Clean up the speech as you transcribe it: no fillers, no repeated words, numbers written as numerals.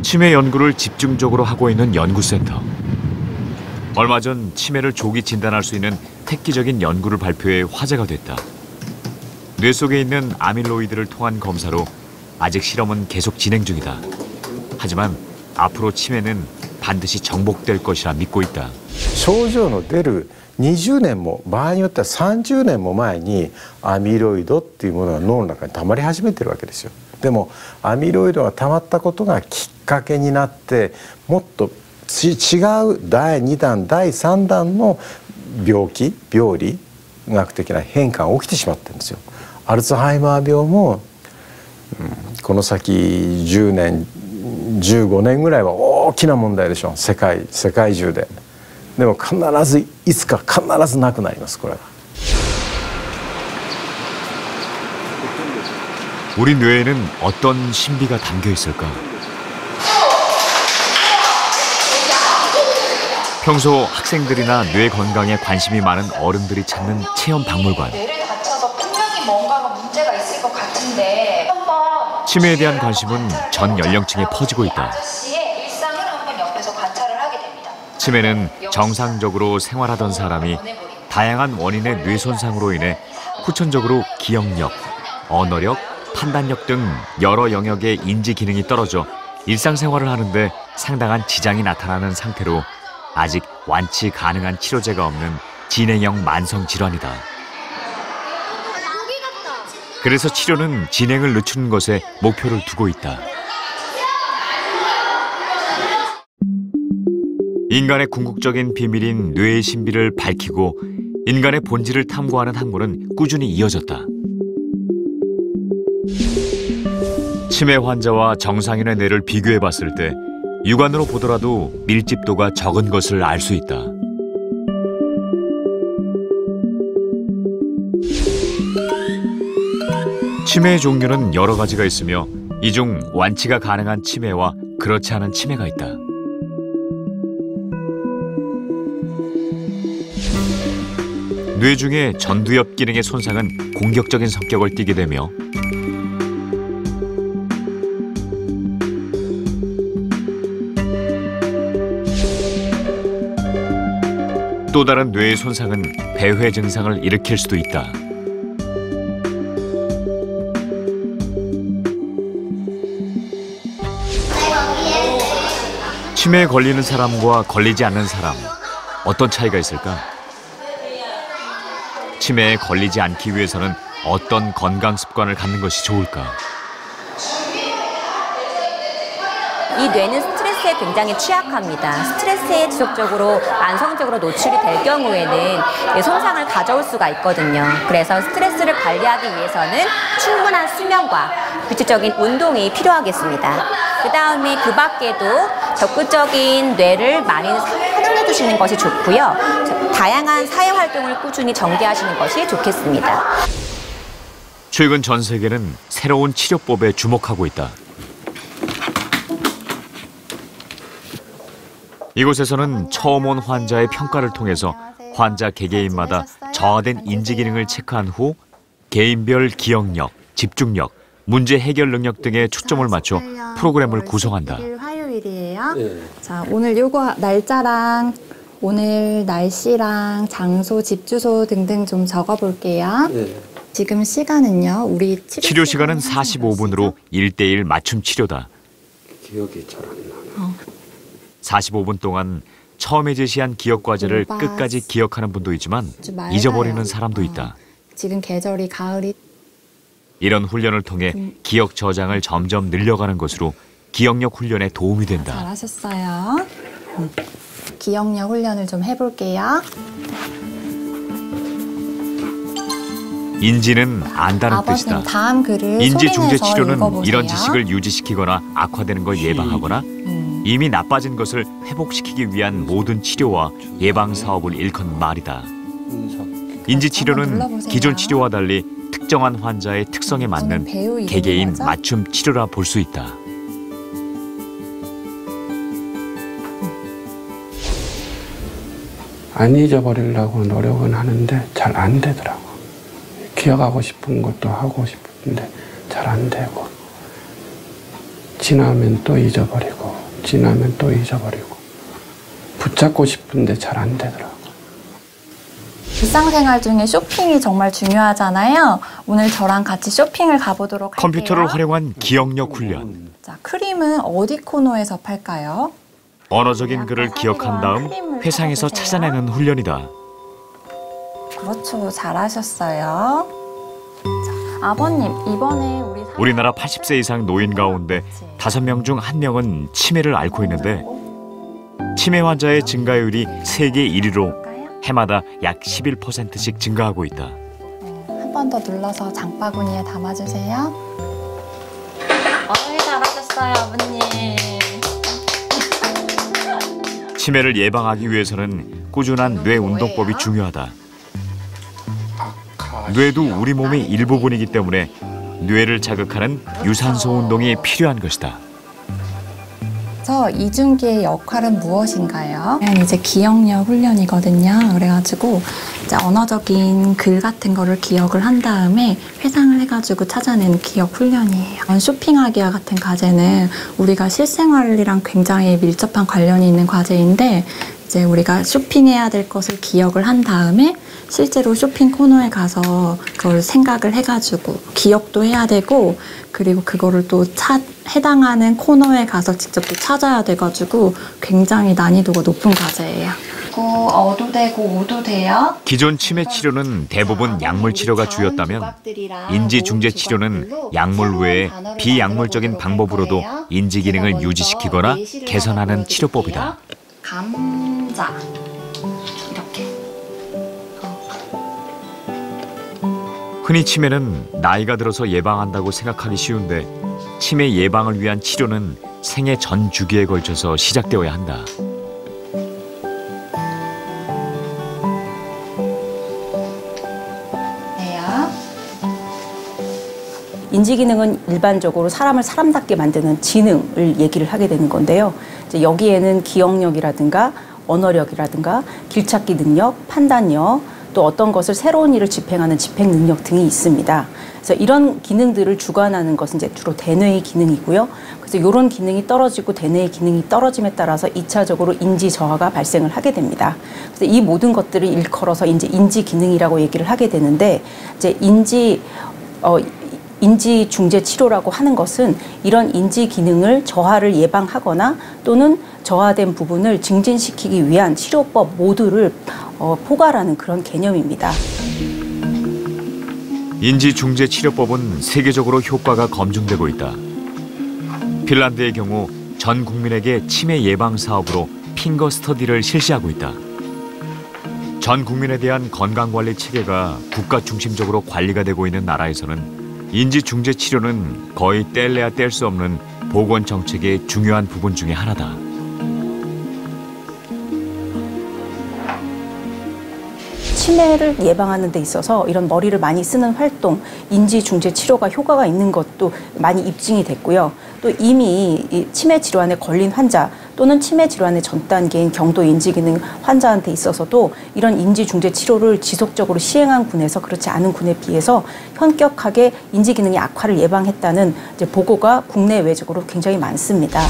치매 연구를 집중적으로 하고 있는 연구센터. 얼마 전 치매를 조기 진단할 수 있는 획기적인 연구를 발표해 화제가 됐다. 뇌 속에 있는 아밀로이드를 통한 검사로 아직 실험은 계속 진행 중이다. 하지만 앞으로 치매는 반드시 정복될 것이라 믿고 있다. 症状の出る20年も場合によっては30年も前にアミロイドっていうものが脳の中に溜まり始めてるわけですよ。でもアミロイドが溜まったことがきっかけになってもっと違う第2弾第3弾の病理学的な変化が起きてしまってるんですよ。アルツハイマー病も、この先10年15年ぐらいは大きな問題でしょう、世界中で。でも必ずいつか必ずなくなります、これは。 우리 뇌에는 어떤 신비가 담겨 있을까? 평소 학생들이나 뇌 건강에 관심이 많은 어른들이 찾는 체험 박물관. 뇌를 다쳐서 분명히 뭔가가 문제가 있을 것 같은데 한번 치매에 대한 관심은 전 연령층에 퍼지고 있다. 아저씨의 일상을 한번 옆에서 관찰을 하게 됩니다. 치매는 정상적으로 생활하던 사람이 다양한 원인의 뇌 손상으로 인해 후천적으로 기억력, 언어력, 판단력 등 여러 영역의 인지 기능이 떨어져 일상생활을 하는데 상당한 지장이 나타나는 상태로 아직 완치 가능한 치료제가 없는 진행형 만성 질환이다. 그래서 치료는 진행을 늦추는 것에 목표를 두고 있다. 인간의 궁극적인 비밀인 뇌의 신비를 밝히고 인간의 본질을 탐구하는 학문은 꾸준히 이어졌다. 치매 환자와 정상인의 뇌를 비교해봤을 때 육안으로 보더라도 밀집도가 적은 것을 알 수 있다. 치매의 종류는 여러 가지가 있으며 이 중 완치가 가능한 치매와 그렇지 않은 치매가 있다. 뇌 중에 전두엽 기능의 손상은 공격적인 성격을 띠게 되며 또 다른 뇌의 손상은 배회 증상을 일으킬 수도 있다. 치매에 걸리는 사람과 걸리지 않는 사람, 어떤 차이가 있을까? 치매에 걸리지 않기 위해서는 어떤 건강 습관을 갖는 것이 좋을까? 이 뇌는 스트레스에 굉장히 취약합니다. 스트레스에 지속적으로 만성적으로 노출이 될 경우에는 손상을 가져올 수가 있거든요. 그래서 스트레스를 관리하기 위해서는 충분한 수면과 규칙적인 운동이 필요하겠습니다. 그 다음에 그 밖에도 적극적인 뇌를 많이 활용해 주시는 것이 좋고요. 다양한 사회활동을 꾸준히 전개하시는 것이 좋겠습니다. 최근 전 세계는 새로운 치료법에 주목하고 있다. 이곳에서는 처음 온 환자의 평가를 통해서 환자 개개인마다 저하된 인지 기능을 체크한 후 개인별 기억력, 집중력, 문제 해결 능력 등에 초점을 맞춰 프로그램을 구성한다. 화요일이에요. 네. 자, 오늘 요거 날짜랑 오늘 날씨랑 장소, 집 주소 등등 좀 적어볼게요. 네. 지금 시간은요, 우리 치료 시간은 45분으로 1:1 맞춤 치료다. 기억이 잘 안 나네. 45분 동안 처음에 제시한 기억 과제를 끝까지 기억하는 분도 있지만 잊어버리는 사람도 있다. 지금 계절이 가을이. 이런 훈련을 통해 기억 저장을 점점 늘려가는 것으로 기억력 훈련에 도움이 된다. 잘하셨어요. 기억력 훈련을 좀 해볼게요. 인지는 안다는 뜻이다. 다음 글을 인지 중재 치료는 읽어보세요. 이런 지식을 유지시키거나 악화되는 걸 예방하거나 이미 나빠진 것을 회복시키기 위한 모든 치료와 예방 사업을 일컫는 말이다. 인지 치료는 기존 치료와 달리 특정한 환자의 특성에 맞는 개개인 맞춤 치료라 볼 수 있다. 안 잊어버리려고 노력은 하는데 잘 안 되더라고. 기억하고 싶은 것도 하고 싶은데 잘 안 되고 지나면 또 잊어버리고 지나면 또 잊어버리고 붙잡고 싶은데 잘 안 되더라고. 일상생활 중에 쇼핑이 정말 중요하잖아요. 오늘 저랑 같이 쇼핑을 가보도록 할게요. 컴퓨터를 활용한 기억력 훈련. 자, 크림은 어디 코너에서 팔까요? 언어적인 글을 기억한 다음 회상에서 찾아내는 훈련이다. 그렇죠. 잘하셨어요. 자, 아버님, 이번에 우리나라 80세 이상 노인 가운데 5명 중 1명은 치매를 앓고 있는데 치매 환자의 증가율이 세계 1위로 해마다 약 11%씩 증가하고 있다. 한 번 더 눌러서 장바구니에 담아주세요. 잘하셨어요, 아버님. 치매를 예방하기 위해서는 꾸준한 뇌 운동법이 중요하다. 뇌도 우리 몸의 일부분이기 때문에 뇌를 자극하는 유산소 운동이 필요한 것이다. 이중기의 역할은 무엇인가요? 이제 기억력 훈련이거든요. 그래가지고 이제 언어적인 글 같은 거를 기억을 한 다음에 회상을 해가지고 찾아내는 기억 훈련이에요. 쇼핑하기와 같은 과제는 우리가 실생활이랑 굉장히 밀접한 관련이 있는 과제인데 이제 우리가 쇼핑해야 될 것을 기억을 한 다음에 실제로 쇼핑 코너에 가서 그걸 생각을 해가지고 기억도 해야 되고 그리고 그거를 또 해당하는 코너에 가서 직접 또 찾아야 돼가지고 굉장히 난이도가 높은 과제예요. 어도 되고 오도 돼요. 기존 치매 치료는 대부분 약물 치료가 주였다면 인지 중재 치료는 약물 외에 비약물적인 방법으로도 인지 기능을 유지시키거나 개선하는 치료법이다. 감자 이렇게. 흔히 치매는 나이가 들어서 예방한다고 생각하기 쉬운데 치매 예방을 위한 치료는 생애 전 주기에 걸쳐서 시작되어야 한다. 인지기능은 일반적으로 사람을 사람답게 만드는 지능을 얘기를 하게 되는 건데요. 이제 여기에는 기억력이라든가 언어력이라든가 길찾기 능력, 판단력, 또 어떤 것을 새로운 일을 집행하는 집행 능력 등이 있습니다. 그래서 이런 기능들을 주관하는 것은 이제 주로 대뇌의 기능이고요. 그래서 이런 기능이 떨어지고 대뇌의 기능이 떨어짐에 따라서 2차적으로 인지 저하가 발생을 하게 됩니다. 그래서 이 모든 것들을 일컬어서 이제 인지 기능이라고 얘기를 하게 되는데 이제 인지 중재 치료라고 하는 것은 이런 인지 기능을 저하를 예방하거나 또는 저하된 부분을 증진시키기 위한 치료법 모두를 포괄하는 그런 개념입니다. 인지 중재 치료법은 세계적으로 효과가 검증되고 있다. 핀란드의 경우 전 국민에게 치매 예방 사업으로 핑거 스터디를 실시하고 있다. 전 국민에 대한 건강관리 체계가 국가 중심적으로 관리가 되고 있는 나라에서는 인지 중재 치료는 거의 뗄래야 뗄 수 없는 보건 정책의 중요한 부분 중에 하나다. 치매를 예방하는 데 있어서 이런 머리를 많이 쓰는 활동, 인지 중재 치료가 효과가 있는 것도 많이 입증이 됐고요. 또 이미 이 치매 질환에 걸린 환자 또는 치매 질환의 전 단계인 경도 인지기능 환자한테 있어서도 이런 인지 중재 치료를 지속적으로 시행한 군에서 그렇지 않은 군에 비해서 현격하게 인지기능의 악화를 예방했다는 이제 보고가 국내외적으로 굉장히 많습니다.